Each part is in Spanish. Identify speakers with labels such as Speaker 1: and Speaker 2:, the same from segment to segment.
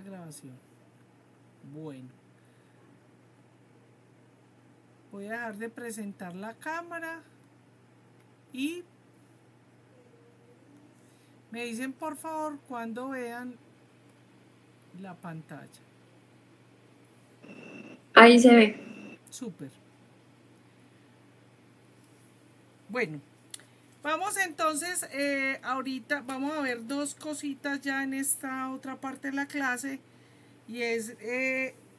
Speaker 1: grabación. Bueno. Voy a dejar de presentar la cámara y me dicen por favor cuando vean la pantalla.
Speaker 2: Ahí se ve.
Speaker 1: Súper. Bueno, vamos entonces, ahorita vamos a ver dos cositas ya en esta otra parte de la clase y es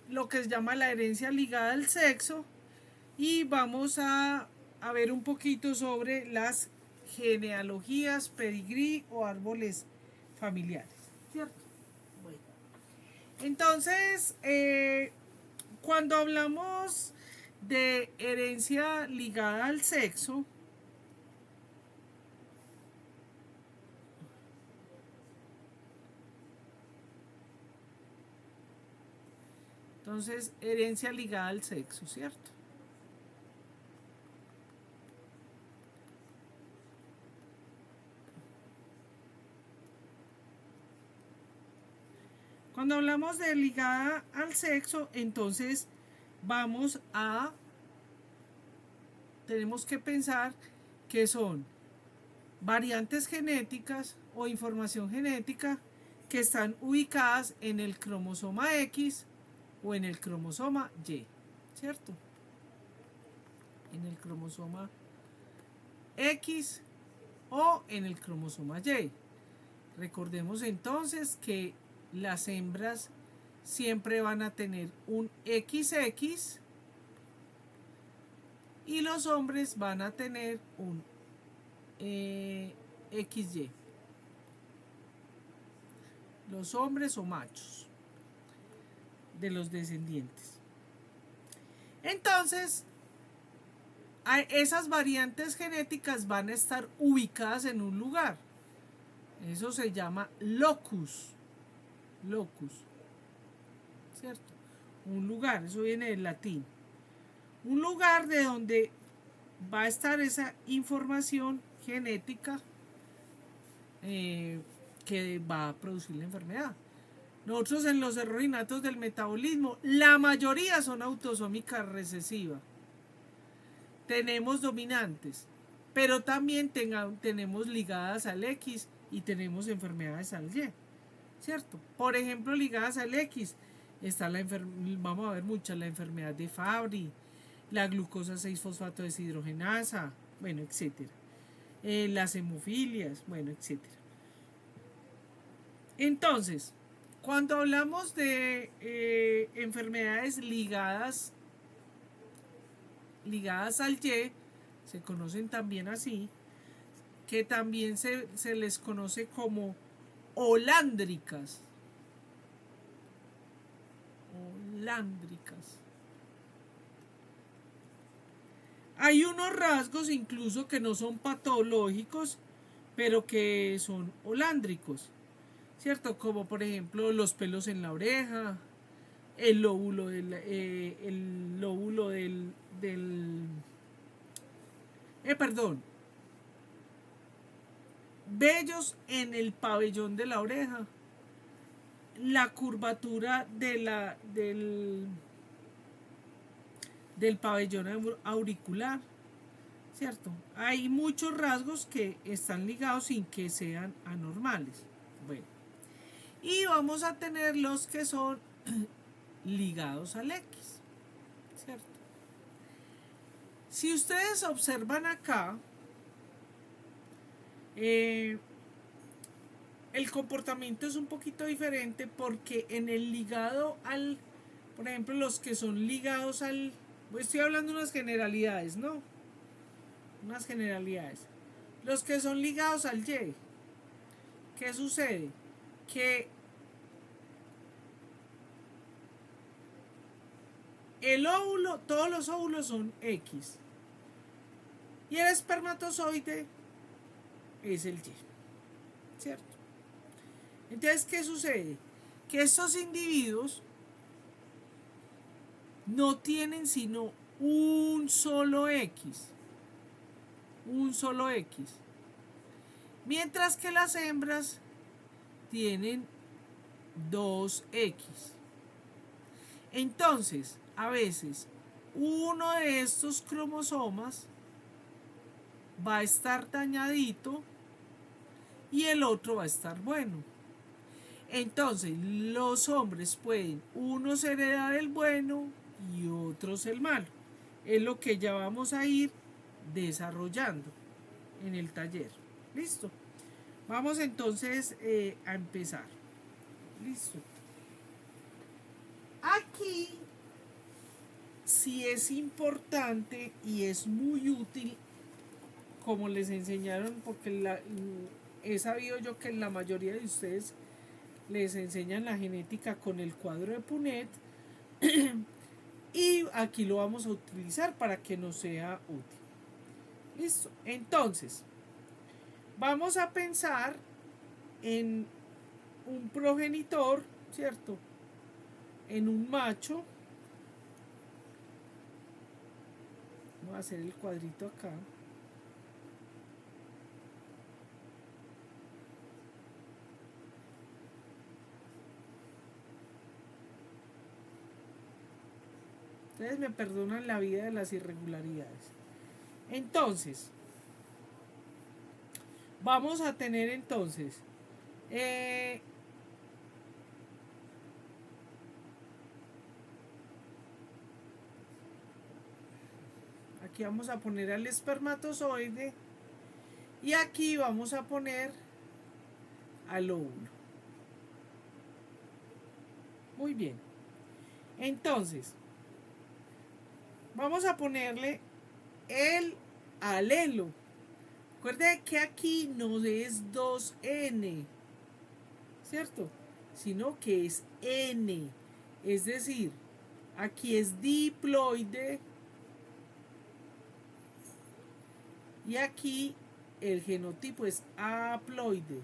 Speaker 1: lo que se llama la herencia ligada al sexo y vamos a ver un poquito sobre las genealogías, pedigrí o árboles familiares, ¿cierto? Bueno. Entonces, cuando hablamos de herencia ligada al sexo, entonces herencia ligada al sexo, ¿cierto? Cuando hablamos de ligada al sexo, entonces tenemos que pensar que son variantes genéticas o información genética que están ubicadas en el cromosoma X o en el cromosoma Y, ¿cierto? En el cromosoma X o en el cromosoma Y. Recordemos entonces que las hembras siempre van a tener un XX y los hombres van a tener un XY. Los hombres o machos de los descendientes. Entonces, esas variantes genéticas van a estar ubicadas en un lugar. Eso se llama locus. Locus. ¿Cierto? Un lugar, eso viene del latín. Un lugar de donde va a estar esa información genética que va a producir la enfermedad. Nosotros en los errores innatos del metabolismo, la mayoría son autosómicas recesivas. Tenemos dominantes, pero también tenemos ligadas al X y tenemos enfermedades al Y, ¿cierto? Por ejemplo, ligadas al X está vamos a ver muchas, la enfermedad de Fabry, la glucosa 6-fosfato deshidrogenasa, bueno, etcétera. Las hemofilias, bueno, etcétera. Entonces, cuando hablamos de enfermedades ligadas al Y, se conocen también así, que también se les conoce como holándricas. Holándricas. Hay unos rasgos incluso que no son patológicos, pero que son holándricos, ¿cierto? Como por ejemplo los pelos en la oreja, el lóbulo vellos en el pabellón de la oreja, la curvatura del pabellón auricular, ¿cierto? Hay muchos rasgos que están ligados sin que sean anormales. Bueno, y vamos a tener los que son ligados al X, ¿cierto? Si ustedes observan acá, el comportamiento es un poquito diferente porque en el ligado al, por ejemplo, los que son ligados al, estoy hablando de unas generalidades, ¿no? Unas generalidades. Los que son ligados al Y, ¿qué sucede? Que el óvulo, todos los óvulos son X. Y el espermatozoide es el Y, ¿cierto? Entonces, ¿qué sucede? Que estos individuos no tienen sino un solo X. Un solo X. Mientras que las hembras tienen 2X. Entonces, a veces, uno de estos cromosomas va a estar dañadito y el otro va a estar bueno. Entonces, los hombres pueden unos heredar el bueno y otros el malo. Es lo que ya vamos a ir desarrollando en el taller. ¿Listo? Vamos entonces a empezar. ¿Listo? Aquí sí es importante y es muy útil, como les enseñaron, porque he sabido yo que la mayoría de ustedes les enseñan la genética con el cuadro de Punnett y aquí lo vamos a utilizar para que nos sea útil. Listo. Entonces, vamos a pensar en un progenitor, ¿cierto? En un macho. Voy a hacer el cuadrito acá. Ustedes me perdonan la vida de las irregularidades. Entonces, vamos a tener entonces aquí vamos a poner al espermatozoide y aquí vamos a poner al óvulo. Muy bien. Entonces, vamos a ponerle el alelo. Recuerden que aquí no es 2N, ¿cierto? Sino que es N. Es decir, aquí es diploide y aquí el genotipo es haploide.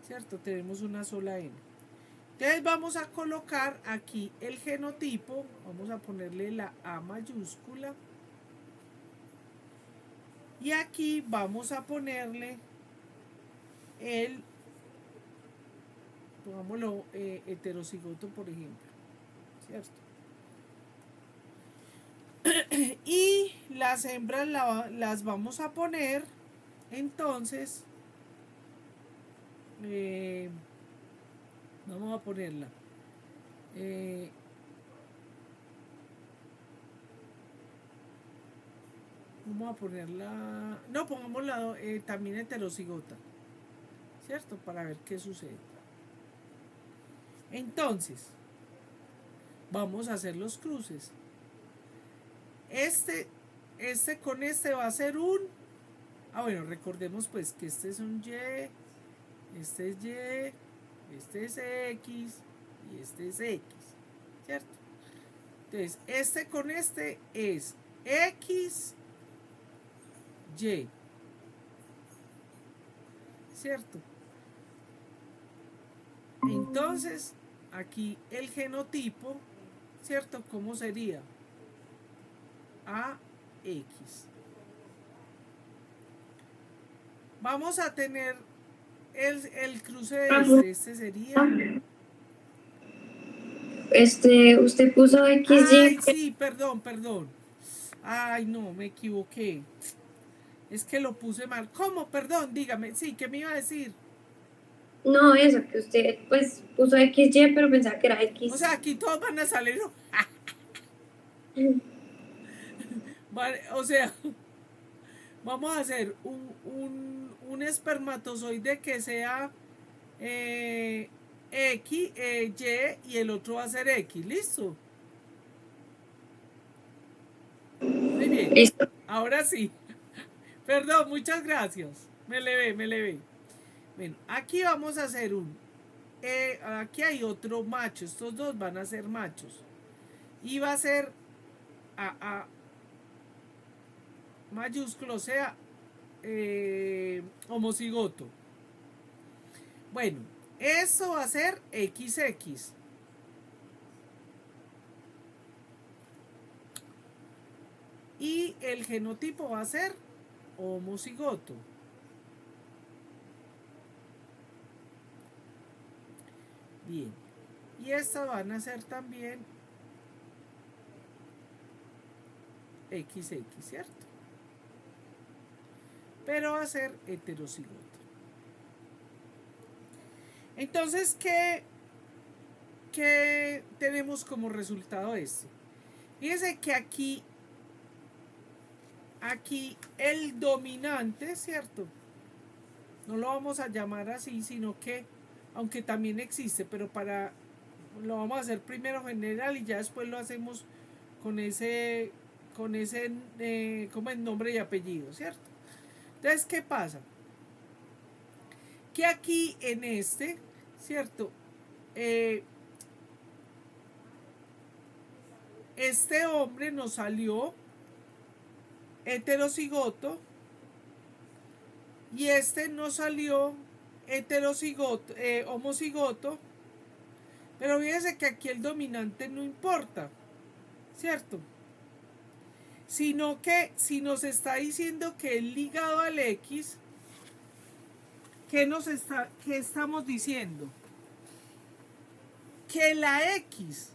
Speaker 1: ¿Cierto? Tenemos una sola N. Entonces vamos a colocar aquí el genotipo, vamos a ponerle la A mayúscula. Y aquí vamos a ponerle el, pongámoslo, heterocigoto, por ejemplo. ¿Cierto? Y las hembras las vamos a poner, entonces, vamos a ponerla. Vamos a ponerla, no, pongámosla también heterocigota, ¿cierto? Para ver qué sucede. Entonces, vamos a hacer los cruces. Este con este va a ser un... bueno, recordemos pues que este es un Y, este es Y, este es X y este es X, ¿cierto? Entonces, este con este es X, Y, ¿cierto? Entonces, aquí el genotipo, ¿cierto? ¿Cómo sería? AX. Vamos a tener el cruce de este sería...
Speaker 2: Usted puso XY.
Speaker 1: Ay, sí, perdón. Ay, no, me equivoqué. Es que lo puse mal. ¿Cómo? Perdón, dígame. Sí, ¿qué me iba a decir?
Speaker 2: No, eso, que usted pues puso XY, pero pensaba que era X.
Speaker 1: O sea, aquí todos van a salir. Vale, o sea, vamos a hacer un espermatozoide que sea X, Y y el otro va a ser X. ¿Listo? Muy bien.
Speaker 2: Listo.
Speaker 1: Ahora sí. Perdón, muchas gracias. Me levé. Bueno, aquí vamos a hacer aquí hay otro macho. Estos dos van a ser machos. Y va a ser a mayúsculo, o sea, homocigoto. Bueno, eso va a ser XX. Y el genotipo va a ser homocigoto. Bien. Y estas van a ser también XX, ¿cierto? Pero va a ser heterocigoto. Entonces, ¿qué tenemos como resultado esto? Fíjense que aquí el dominante, ¿cierto? No lo vamos a llamar así, sino que, aunque también existe, pero lo vamos a hacer primero general y ya después lo hacemos con ese como el nombre y apellido, ¿cierto? Entonces, ¿qué pasa? Que aquí en este, ¿cierto? Este hombre nos salió heterocigoto y este nos salió heterocigoto, homocigoto, pero fíjense que aquí el dominante no importa, ¿cierto? Sino que si nos está diciendo que es ligado al X, ¿qué estamos diciendo? Que la X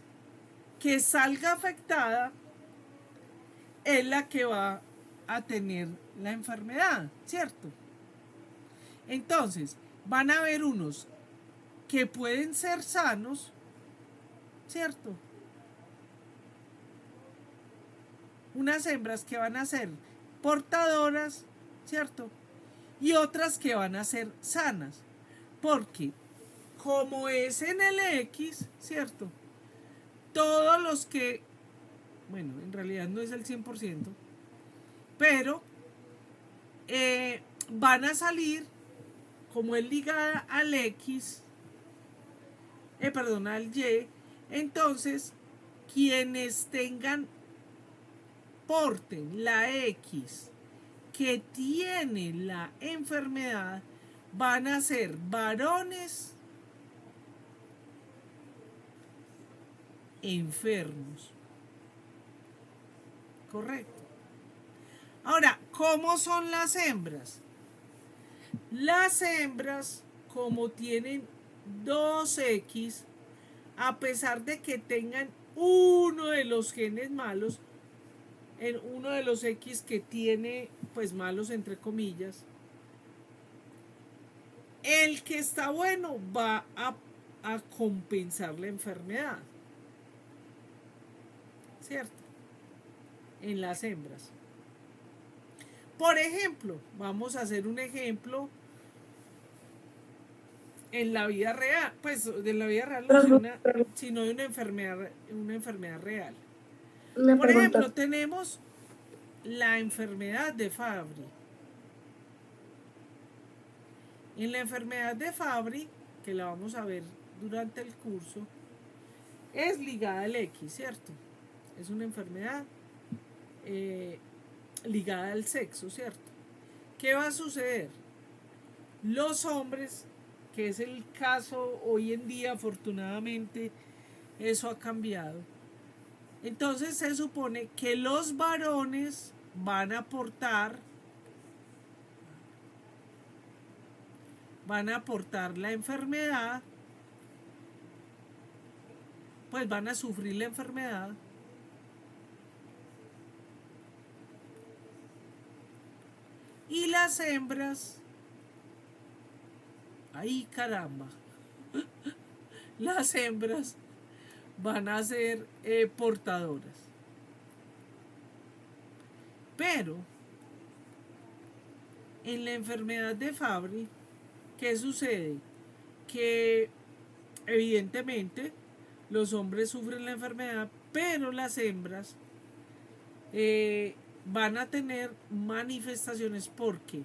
Speaker 1: que salga afectada es la que va a tener la enfermedad, ¿cierto? Entonces, van a haber unos que pueden ser sanos, ¿cierto? Unas hembras que van a ser portadoras, ¿cierto? Y otras que van a ser sanas. Porque como es en el X, ¿cierto? Todos los que, bueno, en realidad no es el 100%, pero van a salir, como es ligada al X, al Y, entonces quienes porten la X que tiene la enfermedad van a ser varones enfermos. Correcto. Ahora, ¿cómo son las hembras? Las hembras, como tienen 2X, a pesar de que tengan uno de los genes malos, en uno de los X que tiene, pues malos entre comillas, el que está bueno va a compensar la enfermedad, ¿cierto? En las hembras. Por ejemplo, vamos a hacer un ejemplo en la vida real, pues de la vida real no, sino de una enfermedad real. Por ejemplo, tenemos la enfermedad de Fabry. En la enfermedad de Fabry, que la vamos a ver durante el curso, es ligada al X, ¿cierto? Es una enfermedad ligada al sexo, ¿cierto? ¿Qué va a suceder? Los hombres, que es el caso hoy en día, afortunadamente, eso ha cambiado. Entonces se supone que los varones van a portar la enfermedad, pues van a sufrir la enfermedad. Y las hembras, ¡ay caramba! Las hembras van a ser portadoras. Pero en la enfermedad de Fabry, ¿qué sucede? Que evidentemente los hombres sufren la enfermedad, pero las hembras van a tener manifestaciones porque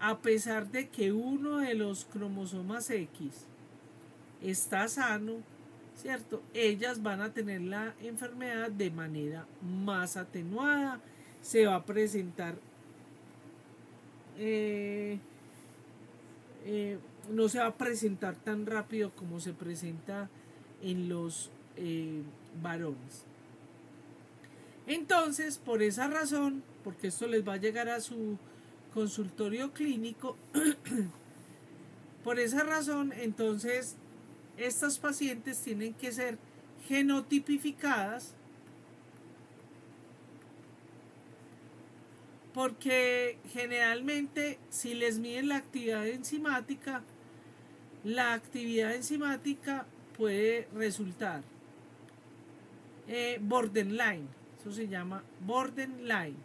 Speaker 1: a pesar de que uno de los cromosomas X está sano, ¿cierto? Ellas van a tener la enfermedad de manera más atenuada, se va a presentar, no se va a presentar tan rápido como se presenta en los varones. Entonces, por esa razón, porque esto les va a llegar a su consultorio clínico, por esa razón, entonces, estas pacientes tienen que ser genotipificadas porque generalmente si les miden la actividad enzimática puede resultar borderline. Eso se llama borderline.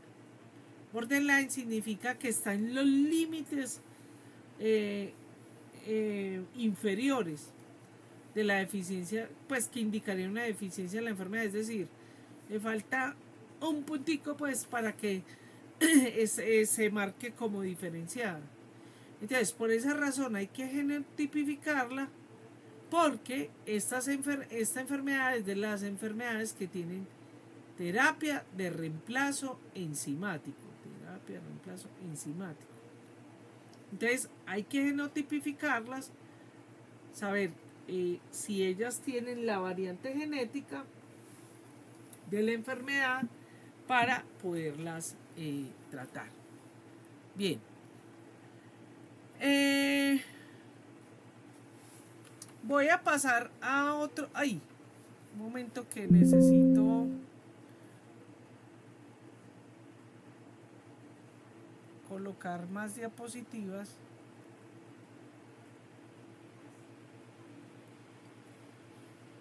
Speaker 1: Borderline significa que está en los límites inferiores de la deficiencia, pues que indicaría una deficiencia en la enfermedad, es decir, le falta un puntico pues para que se marque como diferenciada. Entonces, por esa razón hay que genotipificarla porque esta enfermedad es de las enfermedades que tienen terapia de reemplazo enzimático. Terapia de reemplazo enzimático. Entonces, hay que genotipificarlas, saber si ellas tienen la variante genética de la enfermedad para poderlas tratar. Bien. Voy a pasar a otro. ¡Ay! Un momento que necesito colocar más diapositivas.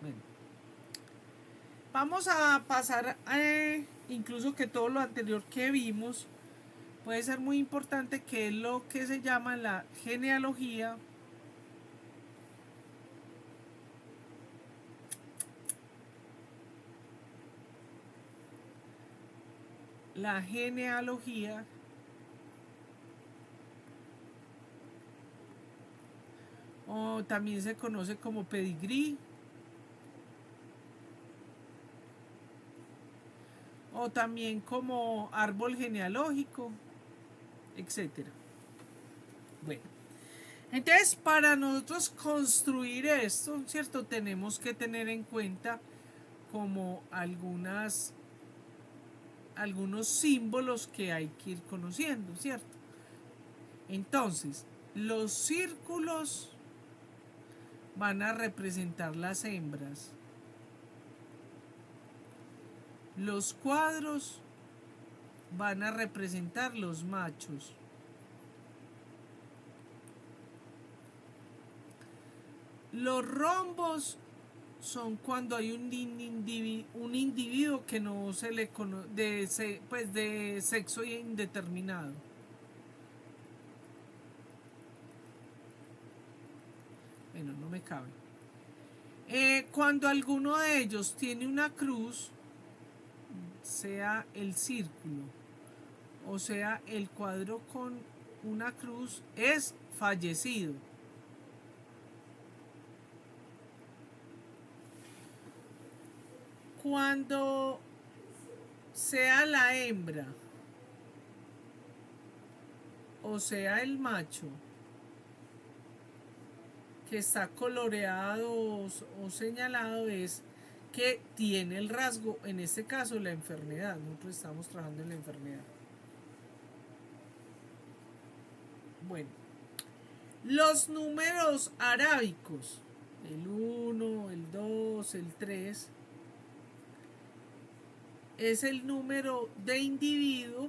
Speaker 1: Bueno. Vamos a pasar incluso que todo lo anterior que vimos puede ser muy importante, que es lo que se llama la genealogía. La genealogía o también se conoce como pedigrí o también como árbol genealógico, etcétera. Bueno, entonces para nosotros construir esto, ¿cierto? Tenemos que tener en cuenta como algunos símbolos que hay que ir conociendo, ¿cierto? Entonces, los círculos van a representar las hembras. Los cuadros van a representar los machos. Los rombos son cuando hay un individuo que no se le conoce, de sexo indeterminado. Bueno, no me cabe. Cuando alguno de ellos tiene una cruz, sea el círculo o sea el cuadro con una cruz, es fallecido. Cuando sea la hembra o sea el macho que está coloreado o señalado, es que tiene el rasgo, en este caso la enfermedad. Nosotros estamos trabajando en la enfermedad. Bueno, los números arábicos, el 1, el 2, el 3, es el número de individuo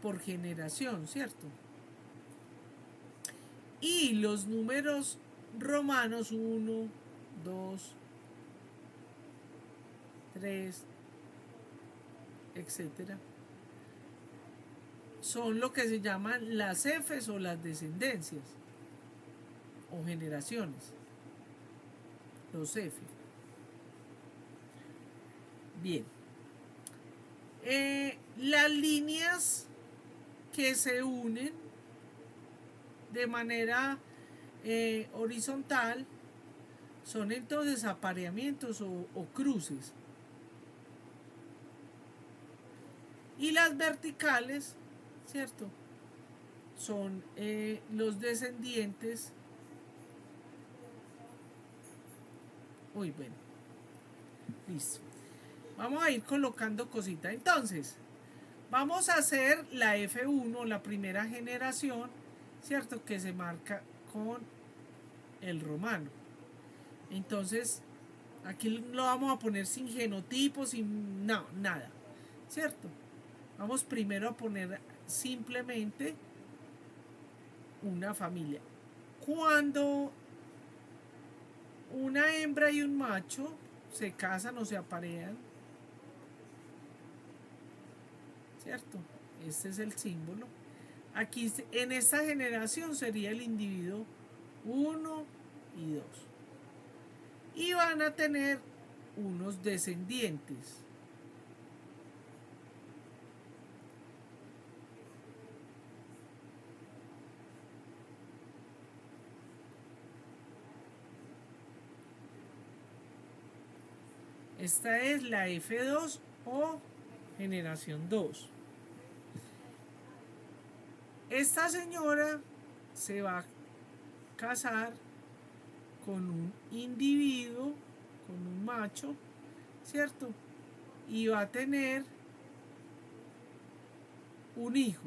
Speaker 1: por generación, ¿cierto? Y los números romanos 1, 2, 3, etcétera, son lo que se llaman las efes o las descendencias o generaciones. Los efes. Bien. Las líneas que se unen de manera horizontal son entonces apareamientos o cruces. Y las verticales, ¿cierto? Son los descendientes. Uy, bueno. Listo. Vamos a ir colocando cositas. Entonces, vamos a hacer la F1, la primera generación, ¿cierto? Que se marca con el romano. Entonces, aquí lo vamos a poner sin genotipos, sin nada, ¿cierto? Vamos primero a poner simplemente una familia. Cuando una hembra y un macho se casan o se aparean, ¿cierto? Este es el símbolo. Aquí en esta generación sería el individuo 1 y 2. Y van a tener unos descendientes. Esta es la F2 o generación 2. Esta señora se va a casar con un individuo, con un macho, ¿cierto? Y va a tener un hijo.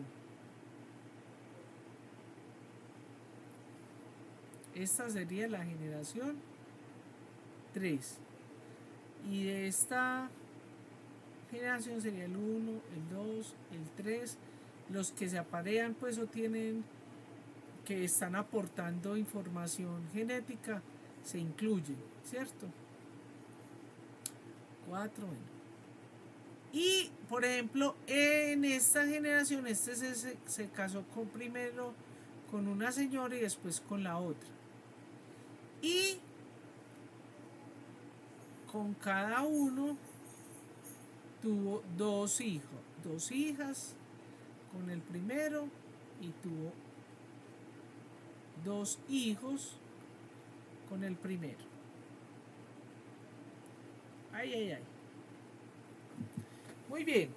Speaker 1: Esta sería la generación 3. Y de esta generación sería el 1, el 2, el 3. Los que se aparean pues o tienen que están aportando información genética se incluyen, ¿cierto? 4, bueno. Y por ejemplo, en esta generación este se casó primero con una señora y después con la otra. Y con cada uno tuvo 2 hijos, 2 hijas con el primero y tuvo 2 hijos con el primero. Ay. Muy bien.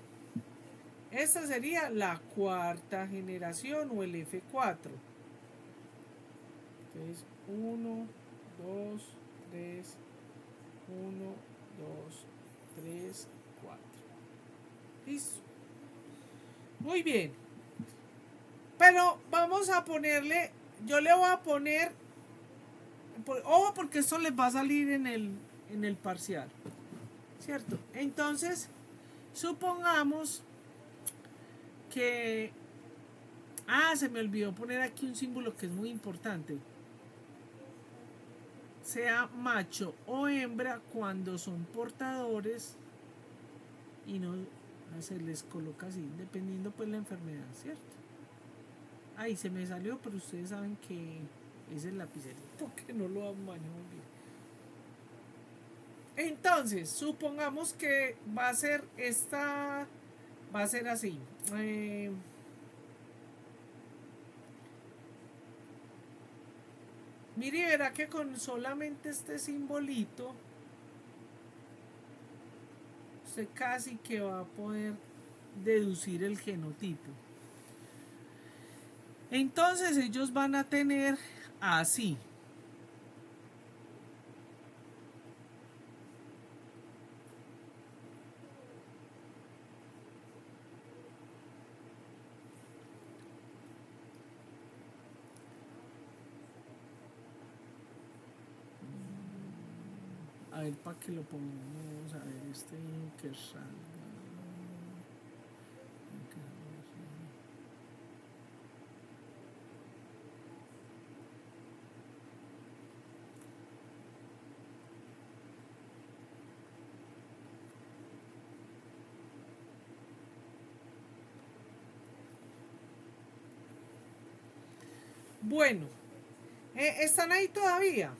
Speaker 1: Esta sería la 4ª generación o el F4. Entonces, 1, 2, 3, 1, 2, 3, 4. Listo. Muy bien. Pero vamos a ponerle, yo le voy a poner, ojo porque esto les va a salir en el parcial, ¿cierto? Entonces, supongamos que, se me olvidó poner aquí un símbolo que es muy importante. Sea macho o hembra cuando son portadores y no se les coloca así, dependiendo pues la enfermedad, ¿cierto? Ay, se me salió, pero ustedes saben que es el lapicerito que no lo manejo bien. Entonces, supongamos que va a ser así. Mire y verá que con solamente este simbolito usted casi que va a poder deducir el genotipo. Entonces ellos van a tener así. A ver, para que lo pongamos, a ver, este que salga. Bueno, ¿están ahí todavía?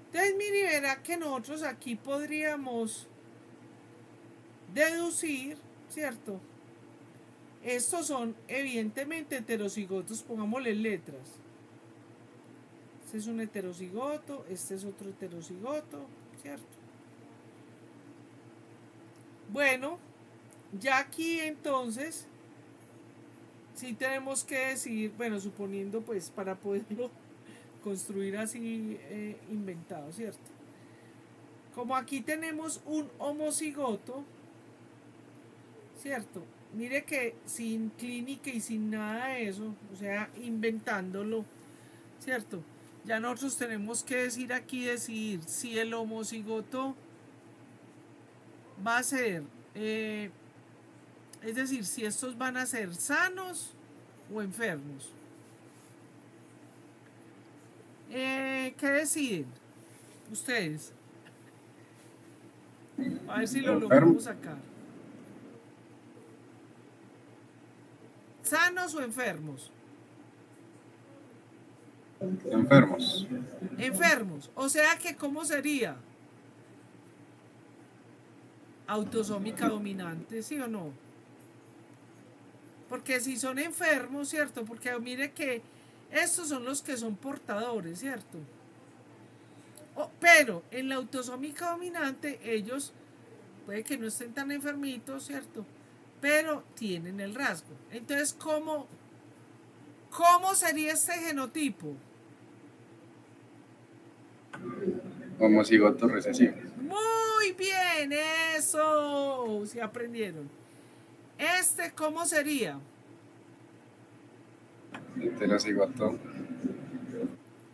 Speaker 1: Entonces, mire, verá que nosotros aquí podríamos deducir, ¿cierto? Estos son evidentemente heterocigotos, pongámosle letras. Este es un heterocigoto, este es otro heterocigoto, ¿cierto? Bueno, ya aquí entonces sí tenemos que decir, bueno, suponiendo pues para poderlo construir así inventado, ¿cierto? Como aquí tenemos un homocigoto, ¿cierto? Mire que sin clínica y sin nada de eso, o sea, inventándolo, ¿cierto? Ya nosotros tenemos que decidir si el homocigoto va a ser, es decir, si estos van a ser sanos o enfermos. ¿Qué deciden ustedes? A ver si lo
Speaker 3: Enfermo.
Speaker 1: logramos sacar. ¿Sanos o enfermos?
Speaker 3: Enfermos.
Speaker 1: Enfermos. O sea que, ¿cómo sería? Autosómica dominante, ¿sí o no? Porque si son enfermos, ¿cierto? Porque mire que estos son los que son portadores, ¿cierto? Pero en la autosómica dominante, ellos puede que no estén tan enfermitos, ¿cierto? Pero tienen el rasgo. Entonces, ¿cómo sería este genotipo?
Speaker 3: Homocigoto recesivo.
Speaker 1: Muy bien, eso. Si aprendieron. ¿Cómo sería?
Speaker 3: Heterocigoto.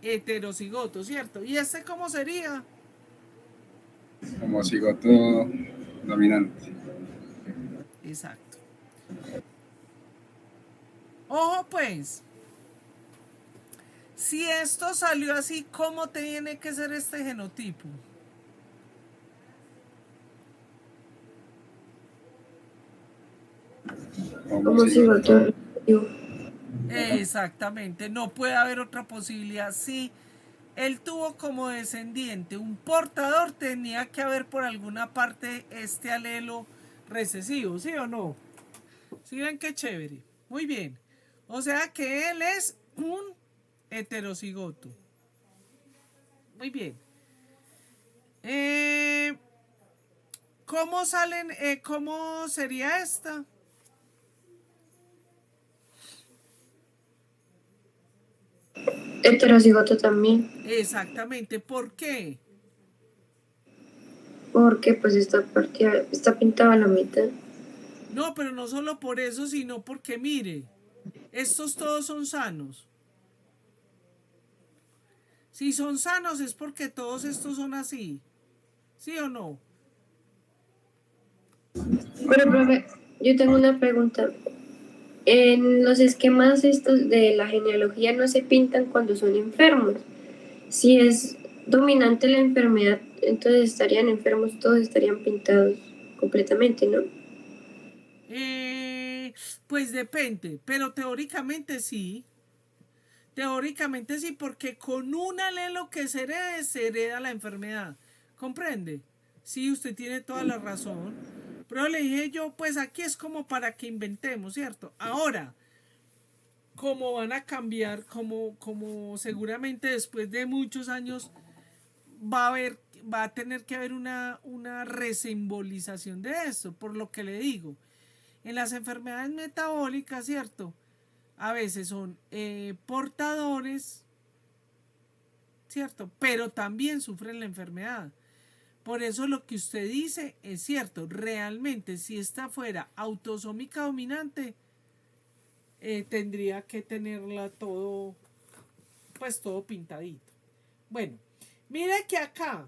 Speaker 1: Heterocigoto, ¿cierto? ¿Y cómo sería?
Speaker 3: Homocigoto dominante.
Speaker 1: Exacto. Ojo pues, si esto salió así, ¿cómo tiene que ser este genotipo?
Speaker 2: Homocigoto recesivo.
Speaker 1: Exactamente, no puede haber otra posibilidad. Si él tuvo como descendiente un portador, tenía que haber por alguna parte este alelo recesivo, ¿sí o no? ¿Sí ven qué chévere? Muy bien. O sea que él es un heterocigoto. Muy bien. ¿Cómo salen? ¿Cómo sería esta?
Speaker 2: Heterocigoto también,
Speaker 1: Exactamente. ¿Por qué?
Speaker 2: porque pues está pintado a la mitad.
Speaker 1: No, pero no solo por eso, sino porque mire, estos todos son sanos. Si son sanos es porque todos estos son así. ¿Sí o no?
Speaker 2: Pero, profe, yo tengo una pregunta. En los esquemas estos de la genealogía no se pintan cuando son enfermos. Si es dominante la enfermedad, entonces estarían enfermos, todos estarían pintados completamente, ¿no?
Speaker 1: Pues depende, pero teóricamente sí. Teóricamente sí, porque con un alelo que se hereda la enfermedad. ¿Comprende? Sí, usted tiene toda la razón. Pero le dije yo, pues aquí es como para que inventemos, ¿cierto? Ahora, ¿cómo van a cambiar? Como seguramente después de muchos años va a tener que haber una resimbolización de eso, por lo que le digo. En las enfermedades metabólicas, ¿cierto? A veces son portadores, ¿cierto? Pero también sufren la enfermedad. Por eso lo que usted dice es cierto. Realmente, si esta fuera autosómica dominante, tendría que tenerla todo, pues todo pintadito. Bueno, mire que acá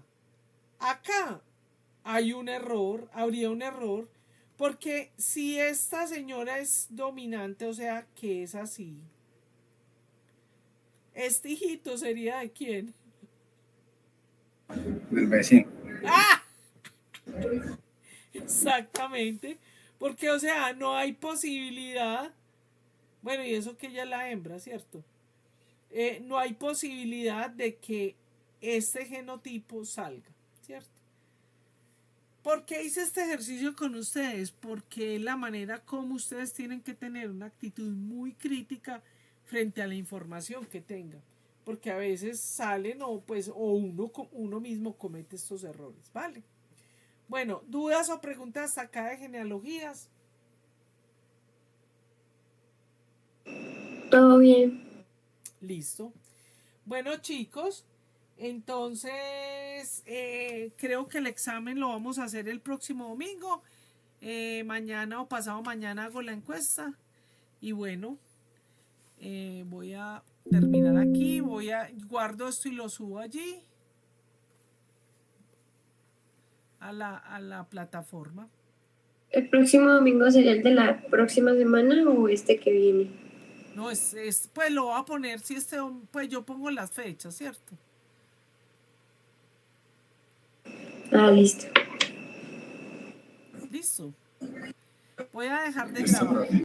Speaker 1: hay un error, habría un error, porque si esta señora es dominante, o sea que es así, este hijito sería de quién.
Speaker 3: Del vecino.
Speaker 1: ¡Ah! Exactamente. Porque, o sea, no hay posibilidad. Bueno, y eso que ella es la hembra, ¿cierto? No hay posibilidad de que este genotipo salga, ¿cierto? ¿Por qué hice este ejercicio con ustedes? Porque es la manera como ustedes tienen que tener una actitud muy crítica frente a la información que tengan. Porque a veces salen o uno mismo comete estos errores, ¿vale? Bueno, dudas o preguntas acá de genealogías.
Speaker 2: Todo bien.
Speaker 1: Listo. Bueno, chicos, entonces creo que el examen lo vamos a hacer el próximo domingo. Mañana o pasado mañana hago la encuesta. Y bueno, voy a terminar aquí. Guardo esto y lo subo allí a la plataforma.
Speaker 2: ¿El próximo domingo sería el de la próxima semana o este que viene?
Speaker 1: No, pues lo voy a poner, si pues yo pongo las fechas, ¿cierto?
Speaker 2: Ah, listo.
Speaker 1: Listo. Voy a dejar de
Speaker 3: Listo,
Speaker 1: grabar.
Speaker 3: profe.